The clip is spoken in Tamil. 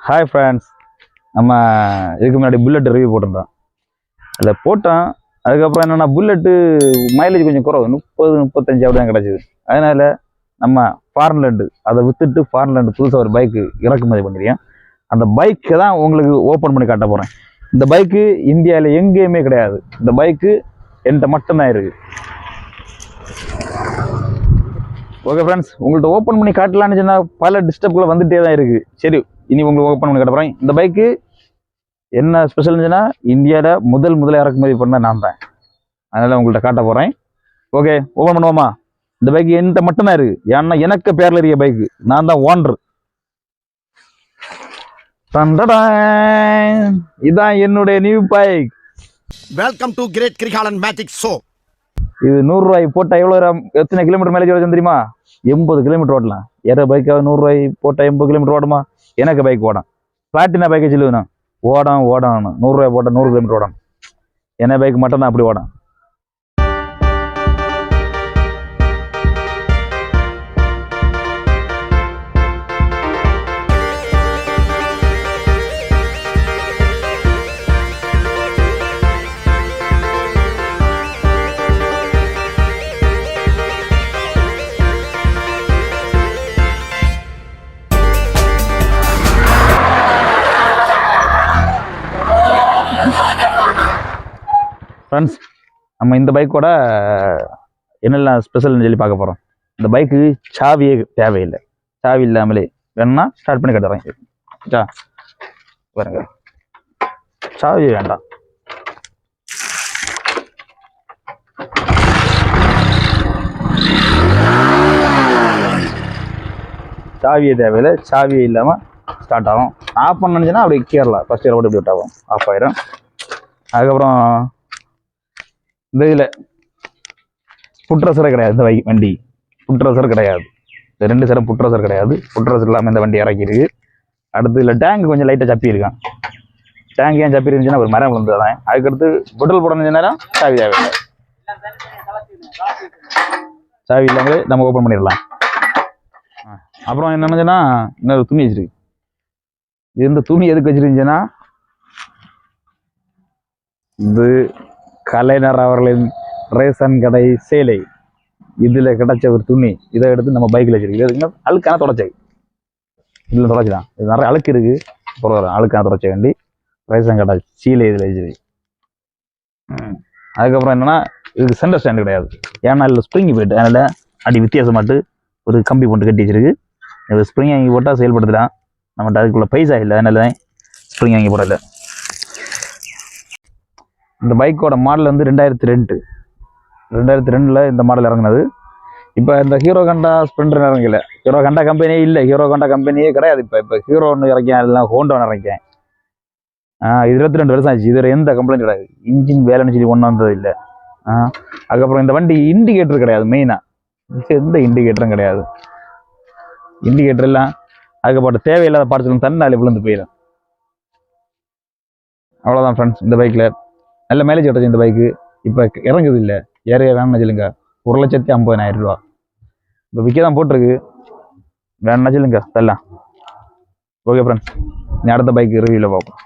ஹாய் ஃப்ரெண்ட்ஸ், நம்ம இதுக்கு முன்னாடி புல்லட் ரிவ்யூ போட்டிருந்தோம். அதில் போட்டோம். அதுக்கப்புறம் என்னென்னா புல்லட்டு மைலேஜ் கொஞ்சம் குறவு, 30-35 அப்படி தான் கிடச்சிது. அதனால் நம்ம ஃபார்ன்லேண்டு அதை விற்றுட்டு ஃபார்ன்லேண்டு புதுசாக ஒரு பைக்கு இறக்குமதி பண்ணியிருக்கேன். அந்த பைக்கை தான் உங்களுக்கு ஓப்பன் பண்ணி காட்ட போகிறேன். இந்த பைக்கு இந்தியாவில் எங்கேயுமே கிடையாது. இந்த பைக்கு என்கிட்ட மட்டும்தான் இருக்குது. ஓகே ஃப்ரெண்ட்ஸ், உங்கள்கிட்ட ஓப்பன் பண்ணி காட்டலான்னு சொன்னால் பல டிஸ்டர்ப்களை வந்துகிட்டே தான் இருக்குது. சரி, இனி உங்களுக்கு ஓப்பன் பண்ணி காட்ட போகிறேன். இந்த பைக்கு என்ன ஸ்பெஷல்னு சொன்னால் இந்தியாவில் முதல்ல இறக்குமதி பண்ண நான் தான். அதனால் உங்கள்கிட்ட காட்ட போகிறேன். ஓகே, ஓப்பன் பண்ணுவோமா? இந்த பைக்கு என்கிட்ட மட்டும்தான் இருக்குது. ஏன்னா எனக்கு பேரில் இருக்க பைக்கு, நான் தான் ஓனர். இதான் என்னுடைய new bike. Welcome to great Kirikalan magic show. இது 100 ரூபாய் போட்டால் எவ்வளோ, எத்தனை கிலோமீட்டர் மைலேஜ் வருதுன்னு தெரியுமா? 80 கிலோமீட்டர் ஓடலாம். ஏற பைக்காக 100 ரூபாய் போட்டால் 80 கிலோமீட்டர் ஓடுமா? எனக்கு பைக் ஓடும். பிளாட்டினா பைக்கை சொல்லுவேண்ணா, ஓடணும் 100 ரூபாய் போட்டால் 100 கிலோமீட்டர் ஓடும். என்ன பைக் மட்டும்தான் அப்படி ஓடும். ஃப்ரெண்ட்ஸ், நம்ம இந்த பைக்கோட என்னெல்லாம் ஸ்பெஷல்னு சொல்லி பார்க்க போகிறோம். இந்த பைக்கு சாவியே தேவையில்லை. சாவி இல்லாமலே வேணும்னா ஸ்டார்ட் பண்ணி கட்டுறேன். பாருங்க, சாவி வேண்டாம். சாவியே தேவையில்லை. சாவியே இல்லாமல் ஸ்டார்ட் ஆகும். ஆஃப் பண்ணணுச்சுன்னா அப்படி கேரளா ஃபஸ்ட் இயர் போட்டு இப்படி விட்டாகும், ஆஃப் ஆயிரும். அதுக்கப்புறம் இந்த இதில் புட்ரஸரே கிடையாது. இந்த வண்டி புட்ரஸர் கிடையாது. இந்த 2 சரம் புட்ரஸர் கிடையாது. புட்ரஸர் இல்லாமல் இந்த வண்டி இறக்கிருக்கு. அடுத்து இல்லை டேங்க் கொஞ்சம் லைட்டாக சப்பி இருக்கான். டேங்க் ஏன் சப்பி இருந்துச்சுன்னா ஒரு மரம் விழுந்துதான். அதுக்கடுத்து பெட்ரோல் போடணும்னு நேரம் சாவி தேவையில்லை. சாவி இல்லாமலே நம்ம ஓப்பன் பண்ணிடலாம். அப்புறம் என்னென்னா இன்னொரு துணி வச்சிருக்கு. இந்த துணி எதுக்கு வச்சிருந்துச்சுன்னா, இது கலைஞர் அவர்களின் ரேஷன் கடை சேலை, இதில் கிடைச்ச ஒரு துணி. இதை எடுத்து நம்ம பைக்கில் வச்சிருக்கு. இது அழுக்கான தொடச்சை, இதில் தொடச்சிதான். இது நிறைய அழுக்கு இருக்குது. அப்புறம் அழுக்கான தொடச்ச வேண்டி ரேஷன் கடை சீலை இதில் வச்சிருக்கு. அதுக்கப்புறம் என்னென்னா, இதுக்கு சென்டர் ஸ்டாண்டு கிடையாது. ஏன்னா இதில் ஸ்ப்ரிங்கி போயிட்டு, அதனால் அடி வித்தியாசமாட்டு ஒரு கம்பி போட்டு கட்டி வச்சிருக்கு. இது ஸ்ப்ரிங் வாங்கி போட்டால் செயல்படுத்தலாம். நம்மகிட்ட அதுக்குள்ள பைசா இல்லை, அதனால தான் ஸ்ப்ரிங் வாங்கி போடலை. இந்த பைக்கோட மாடல் வந்து 2002 இந்த மாடல் இறங்குனது. இப்போ இந்த ஹீரோ ஹோண்டா ஸ்ப்ளெண்டர் இறங்கல. ஹீரோ ஹோண்டா கம்பெனியே இல்லை. ஹீரோ ஹோண்டா கம்பெனியே கிடையாது. இப்போ ஹீரோ ஒன்று இறக்கேன், எல்லாம் ஹோண்டா இறக்கேன். இது 22 வருஷம் ஆச்சு. இது எந்த கம்ப்ளைண்ட் கிடையாது. இன்ஜின் வேலைன்னு சொல்லி ஒன்றும் வந்தது இல்லை. அதுக்கப்புறம் இந்த வண்டி இண்டிகேட்டர் கிடையாது. மெயினாக எந்த இண்டிகேட்டரும் கிடையாது. இண்டிகேட்டர் எல்லாம் அதுக்கப்பட்ட தேவையில்லாத பார்ட்ஸ் தன்னாலே விழுந்து போயிடும். அவ்வளோதான் ஃப்ரெண்ட்ஸ். இந்த பைக்கில் நல்ல மைலேஜ் கிடச்சி. இந்த பைக்கு இப்போ இறங்குது இல்லை, ஏறைய வேணும்னு சொல்லுங்க. 1,50,000 ரூபா இப்போ விற்க தான் போட்டிருக்கு. வேணும்னா சொல்லுங்க தரலாம். ஓகே ஃப்ரெண்ட்ஸ், நீ அடுத்த பைக் ரிவ்யூவில் பார்ப்போம்.